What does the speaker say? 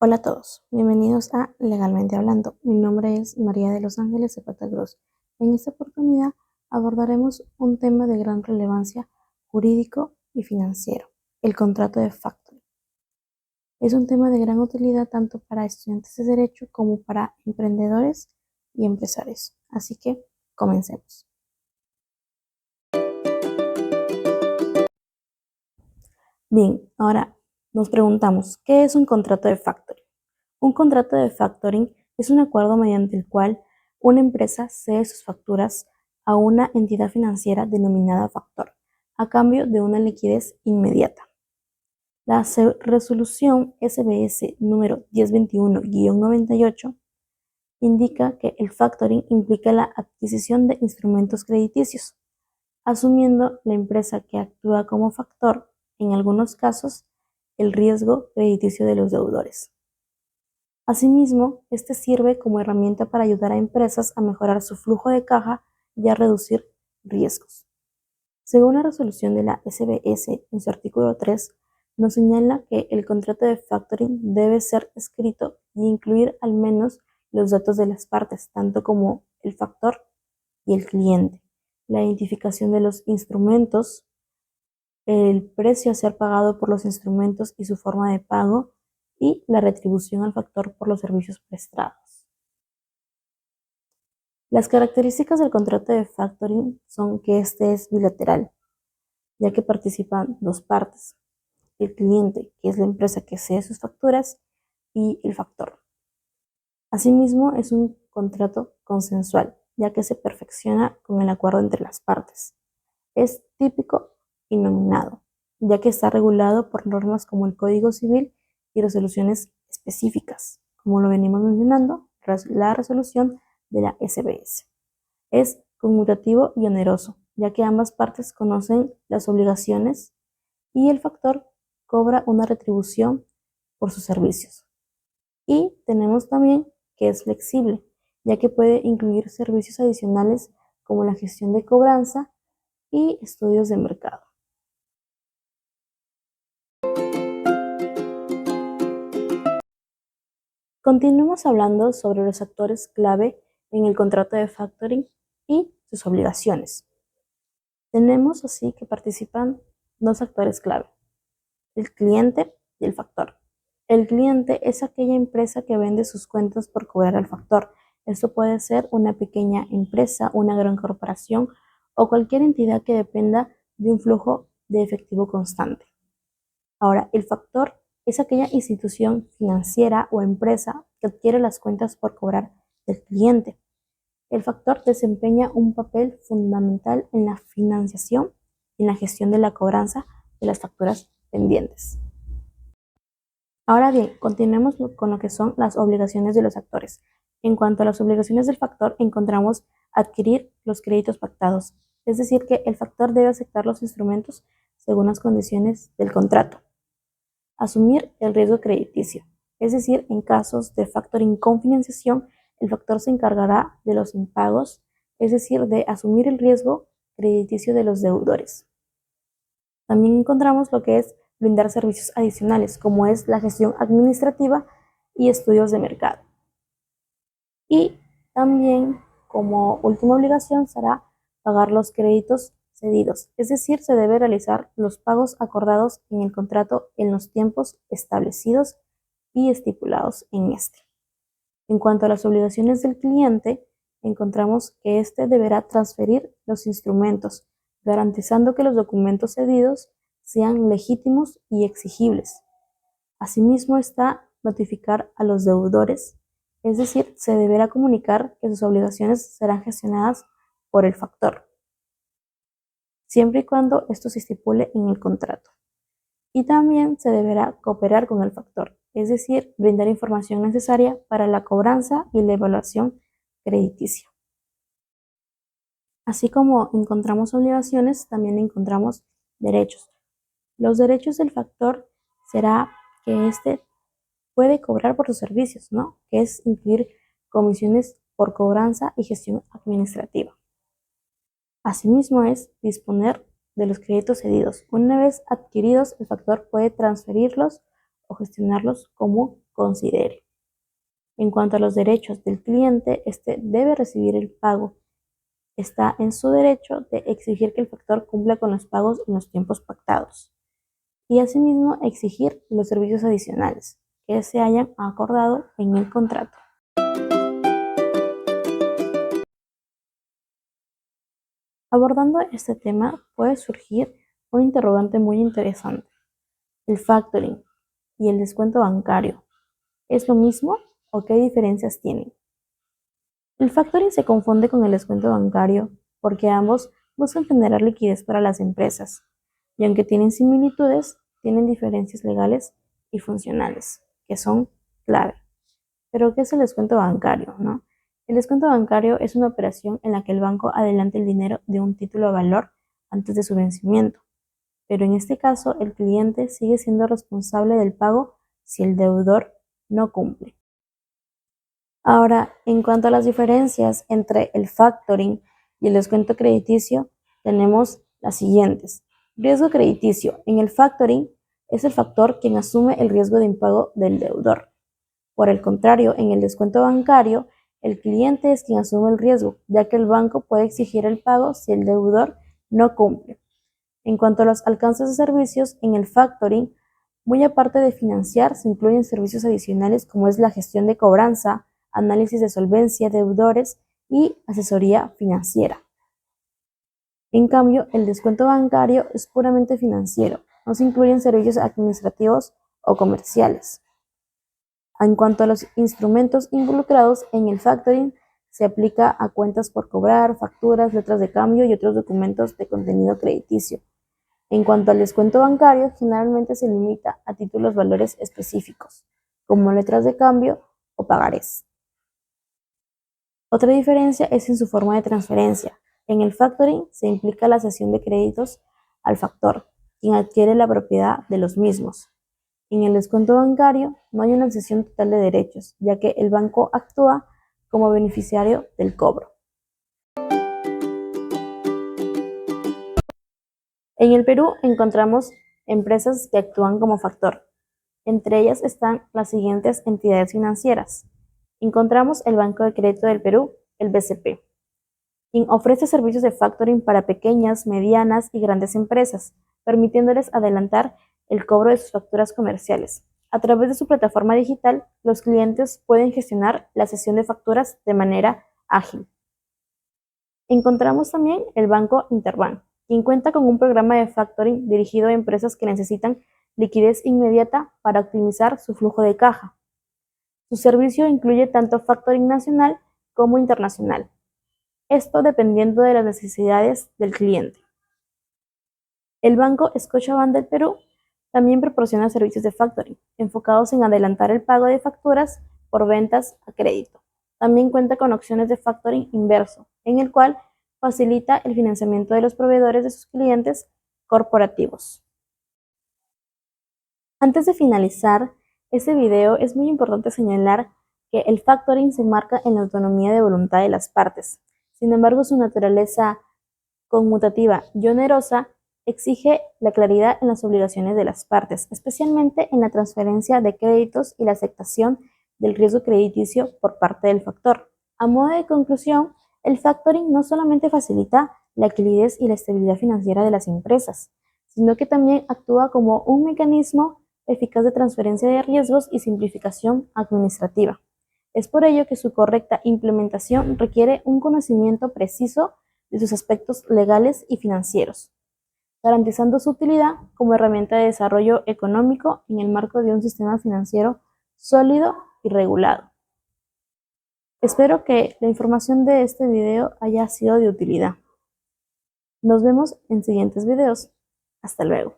Hola a todos, bienvenidos a Legalmente Hablando. Mi nombre es María de los Ángeles Zapata Cruz. En esta oportunidad abordaremos un tema de gran relevancia jurídico y financiero, el contrato de factoring. Es un tema de gran utilidad tanto para estudiantes de Derecho como para emprendedores y empresarios. Así que comencemos. Bien, ahora nos preguntamos, ¿qué es un contrato de factoring? Un contrato de factoring es un acuerdo mediante el cual una empresa cede sus facturas a una entidad financiera denominada factor, a cambio de una liquidez inmediata. La resolución SBS número 1021-98 indica que el factoring implica la adquisición de instrumentos crediticios, asumiendo la empresa que actúa como factor, en algunos casos, el riesgo crediticio de los deudores. Asimismo, este sirve como herramienta para ayudar a empresas a mejorar su flujo de caja y a reducir riesgos. Según la resolución de la SBS en su artículo 3, nos señala que el contrato de factoring debe ser escrito y incluir al menos los datos de las partes, tanto como el factor y el cliente, la identificación de los instrumentos, el precio a ser pagado por los instrumentos y su forma de pago, y la retribución al factor por los servicios prestados. Las características del contrato de factoring son que este es bilateral, ya que participan dos partes, el cliente, que es la empresa que cede sus facturas, y el factor. Asimismo, es un contrato consensual, ya que se perfecciona con el acuerdo entre las partes. Es típico y nominado, ya que está regulado por normas como el Código Civil y resoluciones específicas, como lo venimos mencionando, la resolución de la SBS. Es conmutativo y oneroso, ya que ambas partes conocen las obligaciones y el factor cobra una retribución por sus servicios. Y tenemos también que es flexible, ya que puede incluir servicios adicionales como la gestión de cobranza y estudios de mercado. Continuemos hablando sobre los actores clave en el contrato de factoring y sus obligaciones. Tenemos así que participan dos actores clave, el cliente y el factor. El cliente es aquella empresa que vende sus cuentas por cobrar al factor. Esto puede ser una pequeña empresa, una gran corporación o cualquier entidad que dependa de un flujo de efectivo constante. Ahora, el factor es aquella institución financiera o empresa que adquiere las cuentas por cobrar del cliente. El factor desempeña un papel fundamental en la financiación y en la gestión de la cobranza de las facturas pendientes. Ahora bien, continuemos con lo que son las obligaciones de los actores. En cuanto a las obligaciones del factor, encontramos adquirir los créditos pactados, es decir, que el factor debe aceptar los instrumentos según las condiciones del contrato. Asumir el riesgo crediticio, es decir, en casos de factoring con financiación, el factor se encargará de los impagos, es decir, de asumir el riesgo crediticio de los deudores. También encontramos lo que es brindar servicios adicionales, como es la gestión administrativa y estudios de mercado. Y también, como última obligación, será pagar los créditos cedidos, es decir, se debe realizar los pagos acordados en el contrato en los tiempos establecidos y estipulados en este. En cuanto a las obligaciones del cliente, encontramos que éste deberá transferir los instrumentos, garantizando que los documentos cedidos sean legítimos y exigibles. Asimismo está notificar a los deudores, es decir, se deberá comunicar que sus obligaciones serán gestionadas por el factor, siempre y cuando esto se estipule en el contrato. Y también se deberá cooperar con el factor, es decir, brindar información necesaria para la cobranza y la evaluación crediticia. Así como encontramos obligaciones, también encontramos derechos. Los derechos del factor será que éste puede cobrar por sus servicios, ¿no? Que es incluir comisiones por cobranza y gestión administrativa. Asimismo es disponer de los créditos cedidos. Una vez adquiridos, el factor puede transferirlos o gestionarlos como considere. En cuanto a los derechos del cliente, este debe recibir el pago. Está en su derecho de exigir que el factor cumpla con los pagos en los tiempos pactados y asimismo exigir los servicios adicionales que se hayan acordado en el contrato. Abordando este tema puede surgir un interrogante muy interesante. ¿El factoring y el descuento bancario es lo mismo o qué diferencias tienen? El factoring se confunde con el descuento bancario porque ambos buscan generar liquidez para las empresas y aunque tienen similitudes, tienen diferencias legales y funcionales que son clave. Pero ¿qué es el descuento bancario, no? El descuento bancario es una operación en la que el banco adelanta el dinero de un título a valor antes de su vencimiento, pero en este caso el cliente sigue siendo responsable del pago si el deudor no cumple. Ahora, en cuanto a las diferencias entre el factoring y el descuento crediticio, tenemos las siguientes. Riesgo crediticio. En el factoring es el factor quien asume el riesgo de impago del deudor. Por el contrario, en el descuento bancario, el cliente es quien asume el riesgo, ya que el banco puede exigir el pago si el deudor no cumple. En cuanto a los alcances de servicios, en el factoring, muy aparte de financiar, se incluyen servicios adicionales como es la gestión de cobranza, análisis de solvencia de deudores y asesoría financiera. En cambio, el descuento bancario es puramente financiero, no se incluyen servicios administrativos o comerciales. En cuanto a los instrumentos involucrados en el factoring, se aplica a cuentas por cobrar, facturas, letras de cambio y otros documentos de contenido crediticio. En cuanto al descuento bancario, generalmente se limita a títulos valores específicos, como letras de cambio o pagarés. Otra diferencia es en su forma de transferencia. En el factoring se implica la cesión de créditos al factor, quien adquiere la propiedad de los mismos. En el descuento bancario no hay una cesión total de derechos, ya que el banco actúa como beneficiario del cobro. En el Perú encontramos empresas que actúan como factor. Entre ellas están las siguientes entidades financieras. Encontramos el Banco de Crédito del Perú, el BCP, quien ofrece servicios de factoring para pequeñas, medianas y grandes empresas, permitiéndoles adelantar el cobro de sus facturas comerciales. A través de su plataforma digital, los clientes pueden gestionar la cesión de facturas de manera ágil. Encontramos también el Banco Interbank, quien cuenta con un programa de factoring dirigido a empresas que necesitan liquidez inmediata para optimizar su flujo de caja. Su servicio incluye tanto factoring nacional como internacional, esto dependiendo de las necesidades del cliente. El Banco Scotiabank del Perú también proporciona servicios de factoring, enfocados en adelantar el pago de facturas por ventas a crédito. También cuenta con opciones de factoring inverso, en el cual facilita el financiamiento de los proveedores de sus clientes corporativos. Antes de finalizar este video, es muy importante señalar que el factoring se enmarca en la autonomía de voluntad de las partes. Sin embargo, su naturaleza conmutativa y onerosa exige la claridad en las obligaciones de las partes, especialmente en la transferencia de créditos y la aceptación del riesgo crediticio por parte del factor. A modo de conclusión, el factoring no solamente facilita la liquidez y la estabilidad financiera de las empresas, sino que también actúa como un mecanismo eficaz de transferencia de riesgos y simplificación administrativa. Es por ello que su correcta implementación requiere un conocimiento preciso de sus aspectos legales y financieros, garantizando su utilidad como herramienta de desarrollo económico en el marco de un sistema financiero sólido y regulado. Espero que la información de este video haya sido de utilidad. Nos vemos en siguientes videos. Hasta luego.